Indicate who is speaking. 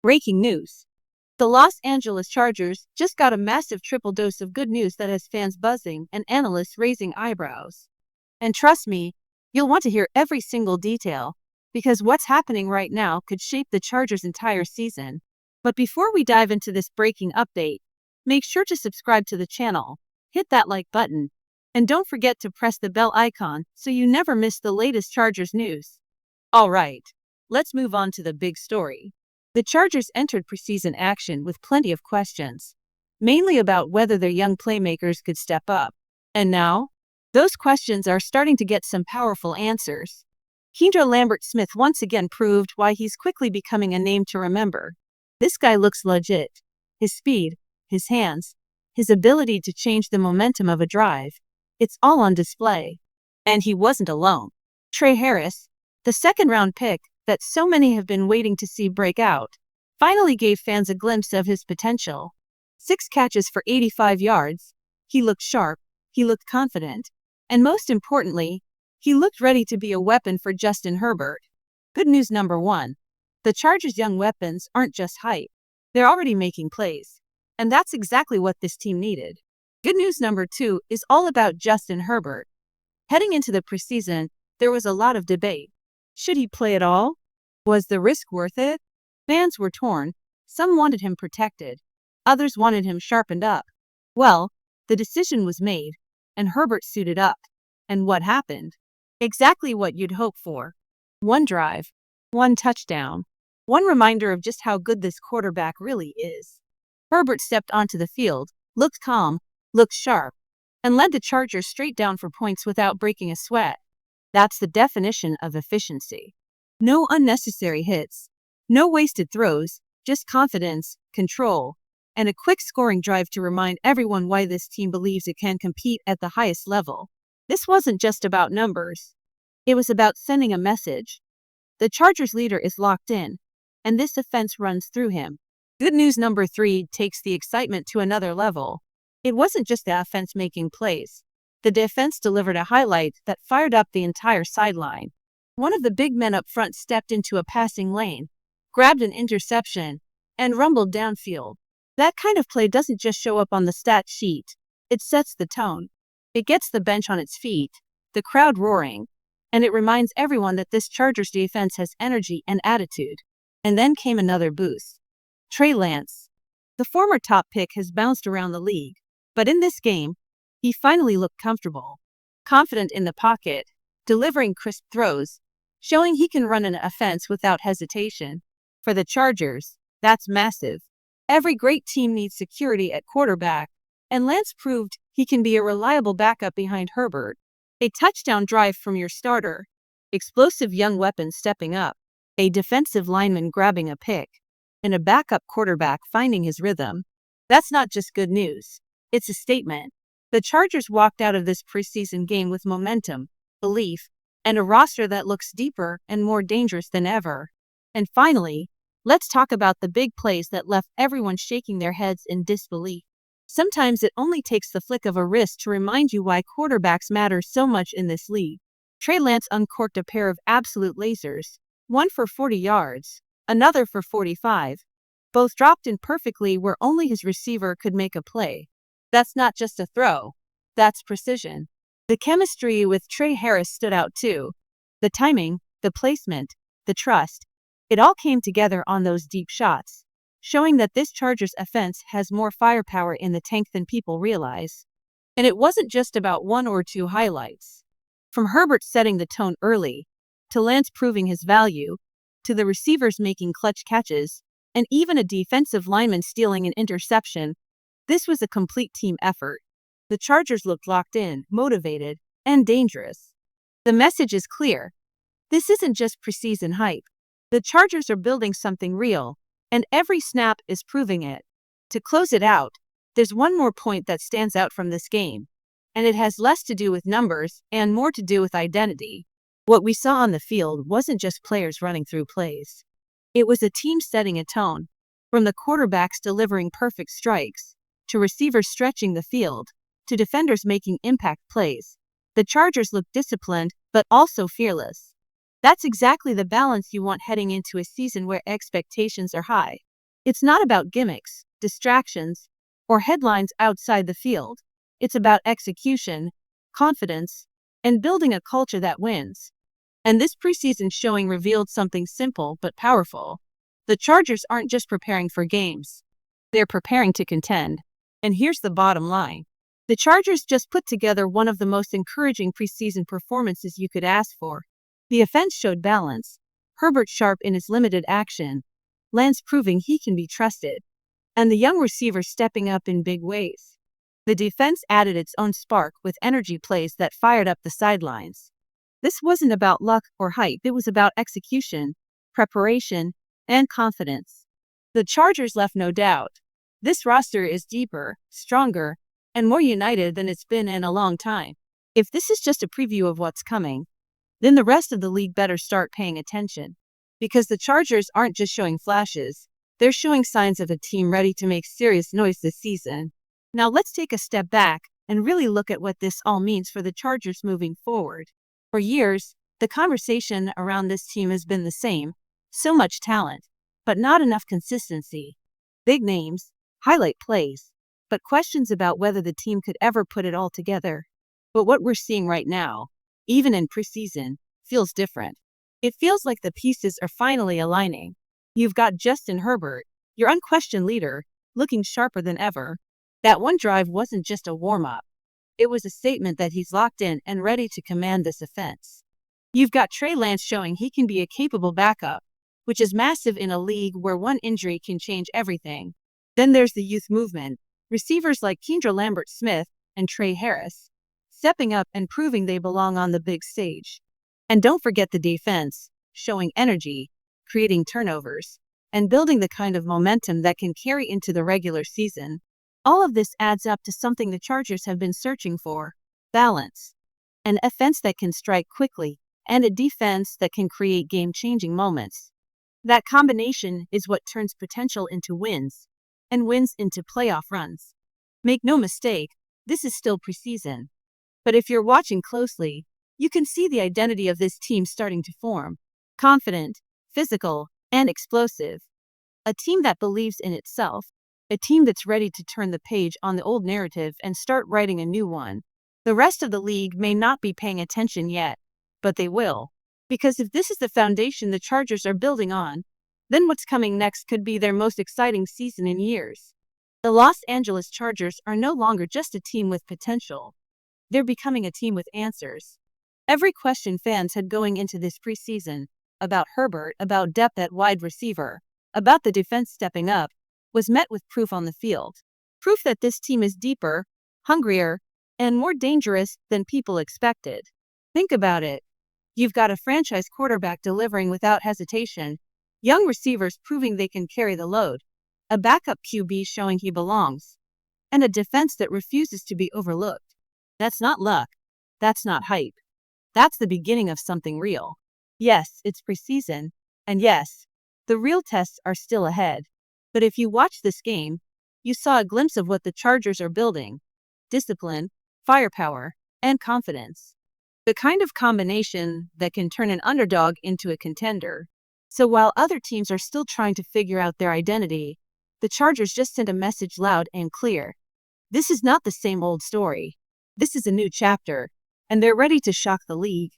Speaker 1: Breaking news. The Los Angeles Chargers just got a massive triple dose of good news that has fans buzzing and analysts raising eyebrows. And trust me, you'll want to hear every single detail, because what's happening right now could shape the Chargers' entire season. But before we dive into this breaking update, make sure to subscribe to the channel, hit that like button, and don't forget to press the bell icon so you never miss the latest Chargers news. Alright, let's move on to the big story. The Chargers entered preseason action with plenty of questions, mainly about whether their young playmakers could step up. And now, those questions are starting to get some powerful answers. Lambert-Smith once again proved why he's quickly becoming a name to remember. This guy looks legit. His speed, his hands, his ability to change the momentum of a drive, it's all on display. And he wasn't alone. Tre Harris, the second-round pick that so many have been waiting to see break out, finally gave fans a glimpse of his potential. 6 catches for 85 yards. He looked sharp, he looked confident, and most importantly, he looked ready to be a weapon for Justin Herbert. Good news number 1. The Chargers' young weapons aren't just hype. They're already making plays. And that's exactly what this team needed. Good news number 2 is all about Justin Herbert. Heading into the preseason, there was a lot of debate. Should he play at all? Was the risk worth it? Fans were torn. Some wanted him protected. Others wanted him sharpened up. Well, the decision was made, and Herbert suited up. And what happened? Exactly what you'd hope for. 1 drive, 1 touchdown, 1 reminder of just how good this quarterback really is. Herbert stepped onto the field, looked calm, looked sharp, and led the Chargers straight down for points without breaking a sweat. That's the definition of efficiency. No unnecessary hits, no wasted throws, just confidence, control, and a quick scoring drive to remind everyone why this team believes it can compete at the highest level. This wasn't just about numbers. It was about sending a message. The Chargers leader is locked in, and this offense runs through him. Good news number 3 takes the excitement to another level. It wasn't just the offense making plays. The defense delivered a highlight that fired up the entire sideline. One of the big men up front stepped into a passing lane, grabbed an interception, and rumbled downfield. That kind of play doesn't just show up on the stat sheet. It sets the tone. It gets the bench on its feet, the crowd roaring, and it reminds everyone that this Chargers defense has energy and attitude. And then came another boost. Trey Lance. The former top pick has bounced around the league, but in this game, he finally looked comfortable, confident in the pocket, delivering crisp throws, showing he can run an offense without hesitation. For the Chargers, that's massive. Every great team needs security at quarterback, and Lance proved he can be a reliable backup behind Herbert. A touchdown drive from your starter, explosive young weapons stepping up, a defensive lineman grabbing a pick, and a backup quarterback finding his rhythm. That's not just good news. It's a statement. The Chargers walked out of this preseason game with momentum, belief, and a roster that looks deeper and more dangerous than ever. And finally, let's talk about the big plays that left everyone shaking their heads in disbelief. Sometimes it only takes the flick of a wrist to remind you why quarterbacks matter so much in this league. Trey Lance uncorked a pair of absolute lasers, one for 40 yards, another for 45. Both dropped in perfectly where only his receiver could make a play. That's not just a throw. That's precision. The chemistry with Tre Harris stood out too. The timing, the placement, the trust. It all came together on those deep shots, showing that this Chargers offense has more firepower in the tank than people realize. And it wasn't just about 1 or 2 highlights. From Herbert setting the tone early, to Lance proving his value, to the receivers making clutch catches, and even a defensive lineman stealing an interception, this was a complete team effort. The Chargers looked locked in, motivated, and dangerous. The message is clear. This isn't just preseason hype. The Chargers are building something real, and every snap is proving it. To close it out, there's one more point that stands out from this game, and it has less to do with numbers and more to do with identity. What we saw on the field wasn't just players running through plays. It was a team setting a tone, from the quarterbacks delivering perfect strikes, to receivers stretching the field, to defenders making impact plays. The Chargers looked disciplined, but also fearless. That's exactly the balance you want heading into a season where expectations are high. It's not about gimmicks, distractions, or headlines outside the field. It's about execution, confidence, and building a culture that wins. And this preseason showing revealed something simple but powerful. The Chargers aren't just preparing for games, they're preparing to contend. And here's the bottom line: the Chargers just put together one of the most encouraging preseason performances you could ask for. The offense showed balance, Herbert sharp in his limited action, Lance proving he can be trusted, and the young receivers stepping up in big ways. The defense added its own spark with energy plays that fired up the sidelines. This wasn't about luck or hype, it was about execution, preparation, and confidence. The Chargers left no doubt. This roster is deeper, stronger, and more united than it's been in a long time. If this is just a preview of what's coming, then the rest of the league better start paying attention. Because the Chargers aren't just showing flashes, they're showing signs of a team ready to make serious noise this season. Now let's take a step back and really look at what this all means for the Chargers moving forward. For years, the conversation around this team has been the same: so much talent, but not enough consistency. Big names, highlight plays, but questions about whether the team could ever put it all together. But what we're seeing right now, even in preseason, feels different. It feels like the pieces are finally aligning. You've got Justin Herbert, your unquestioned leader, looking sharper than ever. That one drive wasn't just a warm-up. It was a statement that he's locked in and ready to command this offense. You've got Trey Lance showing he can be a capable backup, which is massive in a league where one injury can change everything. Then there's the youth movement, receivers like Kendra Lambert-Smith and Trey Harris, stepping up and proving they belong on the big stage. And don't forget the defense, showing energy, creating turnovers, and building the kind of momentum that can carry into the regular season. All of this adds up to something the Chargers have been searching for: balance. An offense that can strike quickly, and a defense that can create game-changing moments. That combination is what turns potential into wins, and wins into playoff runs. Make no mistake, this is still preseason. But if you're watching closely, you can see the identity of this team starting to form: confident, physical, and explosive. A team that believes in itself. A team that's ready to turn the page on the old narrative and start writing a new one. The rest of the league may not be paying attention yet, but they will. Because if this is the foundation the Chargers are building on, then what's coming next could be their most exciting season in years. The Los Angeles Chargers are no longer just a team with potential. They're becoming a team with answers. Every question fans had going into this preseason, about Herbert, about depth at wide receiver, about the defense stepping up, was met with proof on the field. Proof that this team is deeper, hungrier, and more dangerous than people expected. Think about it. You've got a franchise quarterback delivering without hesitation, young receivers proving they can carry the load, a backup QB showing he belongs, and a defense that refuses to be overlooked. That's not luck. That's not hype. That's the beginning of something real. Yes, it's preseason, and yes, the real tests are still ahead. But if you watched this game, you saw a glimpse of what the Chargers are building: discipline, firepower, and confidence. The kind of combination that can turn an underdog into a contender. So while other teams are still trying to figure out their identity, the Chargers just sent a message loud and clear. This is not the same old story. This is a new chapter, and they're ready to shock the league.